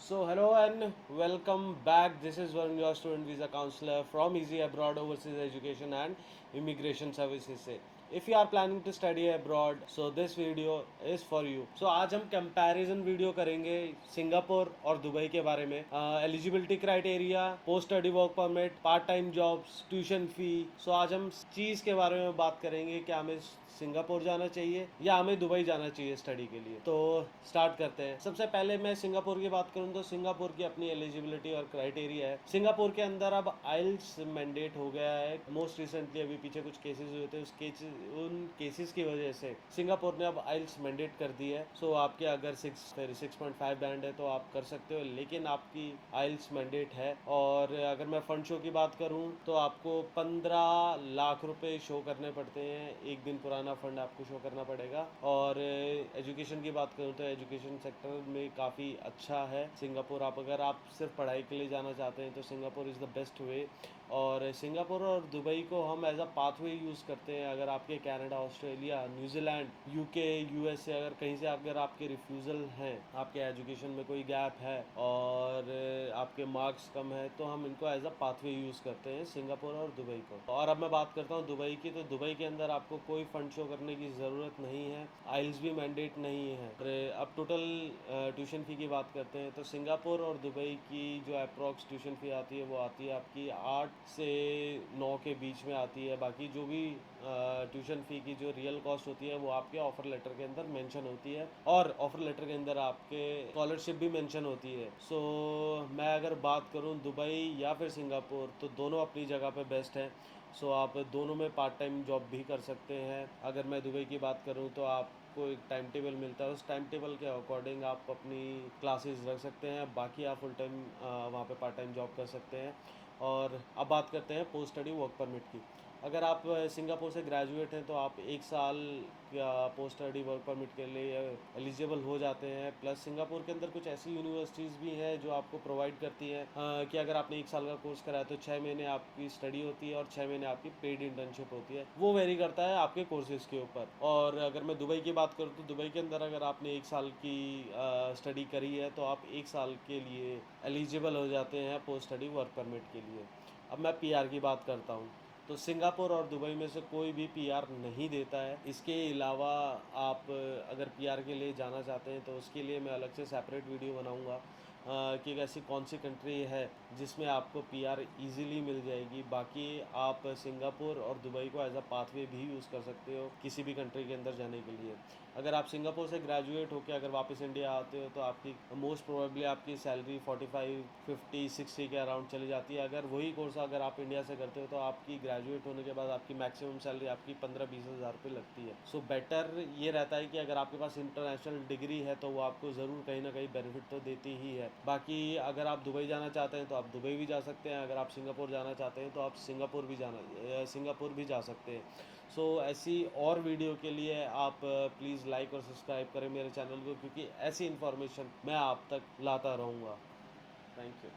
So hello and welcome back. This is Varun, your student visa counselor from Easy Abroad Overseas Education and Immigration Services से. If you are planning to study abroad, so this video is for you. So आज हम comparison video करेंगे Singapore और Dubai के बारे में. Eligibility criteria, post study work permit, part time jobs, tuition fee. So आज हम चीज़ के बारे में बात करेंगे कि हमें सिंगापुर जाना चाहिए या हमें दुबई जाना चाहिए स्टडी के लिए. तो स्टार्ट करते हैं. सबसे पहले मैं सिंगापुर की बात करूं तो सिंगापुर की अपनी एलिजिबिलिटी और क्राइटेरिया है. सिंगापुर के अंदर अब आइल्स मैंडेट हो गया है. मोस्ट रिसेंटली अभी पीछे कुछ केसेस हुए थे, उन केसेस की वजह से सिंगापुर ने अब आइल्स मैंडेट कर दी है. सो आपके अगर 6.5 बैंड है तो आप कर सकते हो, लेकिन आपकी आइल्स मैंडेट है. और अगर मैं फंड शो की बात करूं तो आपको 15 लाख रुपए शो करने पड़ते हैं. एक दिन पुराना फंड आपको शो करना पड़ेगा. और एजुकेशन की बात करूं तो एजुकेशन सेक्टर में काफ़ी अच्छा है सिंगापुर. अगर आप सिर्फ पढ़ाई के लिए जाना चाहते हैं तो Singapore is the best way. और सिंगापुर और दुबई को हम एज अ पाथवे यूज़ करते हैं. अगर आपके Canada, Australia, New Zealand, UK, USA अगर कहीं से अगर आपके रिफ्यूज़ल हैं, आपके एजुकेशन में कोई गैप है और आपके मार्क्स कम है, तो हम इनको एज अ पाथवे यूज़ करते हैं सिंगापुर और दुबई को. और अब मैं बात करता हूँ दुबई की. तो दुबई के अंदर आपको कोई फंड शो करने की ज़रूरत नहीं है. आइल्स भी मैंडेट नहीं है. और अब टोटल ट्यूशन फ़ी की बात करते हैं तो सिंगापुर और दुबई की जो अप्रॉक्स ट्यूशन फ़ी आती है वो आती है आपकी 8 से 9 के बीच में आती है. बाकी जो भी ट्यूशन फ़ी की जो रियल कॉस्ट होती है वो आपके ऑफ़र लेटर के अंदर मेंशन होती है. और ऑफ़र लेटर के अंदर आपके स्कॉलरशिप भी मेंशन होती है. सो मैं अगर बात करूं दुबई या फिर सिंगापुर तो दोनों अपनी जगह पे बेस्ट है. सो आप दोनों में पार्ट टाइम जॉब भी कर सकते हैं. अगर मैं दुबई की बात करूं तो आपको एक टाइम टेबल मिलता है. उस टाइम टेबल के अकॉर्डिंग आप अपनी क्लासेस रख सकते हैं. बाकी आप फुल टाइम वहाँ पे पार्ट टाइम जॉब कर सकते हैं. और अब बात करते हैं पोस्ट स्टडी वर्क परमिट की. अगर आप सिंगापुर से ग्रेजुएट हैं तो आप 1 साल का पोस्ट स्टडी वर्क परमिट के लिए एलिजिबल हो जाते हैं. प्लस सिंगापुर के अंदर कुछ ऐसी यूनिवर्सिटीज़ भी हैं जो आपको प्रोवाइड करती हैं कि अगर आपने 1 साल का कोर्स करा है तो 6 महीने आपकी स्टडी होती है और 6 महीने आपकी पेड इंटर्नशिप होती है. वो वेरी करता है आपके कोर्सेज के ऊपर. और अगर मैं दुबई की बात करूँ तो दुबई के अंदर अगर आपने 1 साल की स्टडी करी है तो आप 1 साल के लिए एलिजिबल हो जाते हैं पोस्ट स्टडी वर्क परमिट के लिए. अब मैं पीआर की बात करता हूँ तो सिंगापुर और दुबई में से कोई भी पीआर नहीं देता है. इसके अलावा आप अगर पीआर के लिए जाना चाहते हैं तो उसके लिए मैं अलग से सेपरेट वीडियो बनाऊंगा कि एक ऐसी कौन सी कंट्री है जिसमें आपको पीआर इजीली मिल जाएगी. बाकी आप सिंगापुर और दुबई को एज अ पाथवे भी यूज़ कर सकते हो किसी भी कंट्री के अंदर जाने के लिए. अगर आप सिंगापुर से ग्रेजुएट होकर अगर वापस इंडिया आते हो तो आपकी मोस्ट प्रोबेबली आपकी सैलरी 45, 50, 60 के अराउंड चली जाती है. अगर वही कोर्स अगर आप इंडिया से करते हो तो आपकी ग्रेजुएट होने के बाद आपकी मैक्सिमम सैलरी आपकी 15-20 हज़ार रुपये लगती है. सो बेटर ये रहता है कि अगर आपके पास इंटरनेशनल डिग्री है तो वो आपको ज़रूर कहीं ना कहीं बेनिफिट तो देती ही है. बाकी अगर आप दुबई जाना चाहते हैं तो आप दुबई भी जा सकते हैं. अगर आप सिंगापुर जाना चाहते हैं तो आप सिंगापुर भी जा सकते हैं. सो ऐसी और वीडियो के लिए आप प्लीज़ लाइक और सब्सक्राइब करें मेरे चैनल को, क्योंकि ऐसी इन्फॉर्मेशन मैं आप तक लाता रहूँगा. Thank you.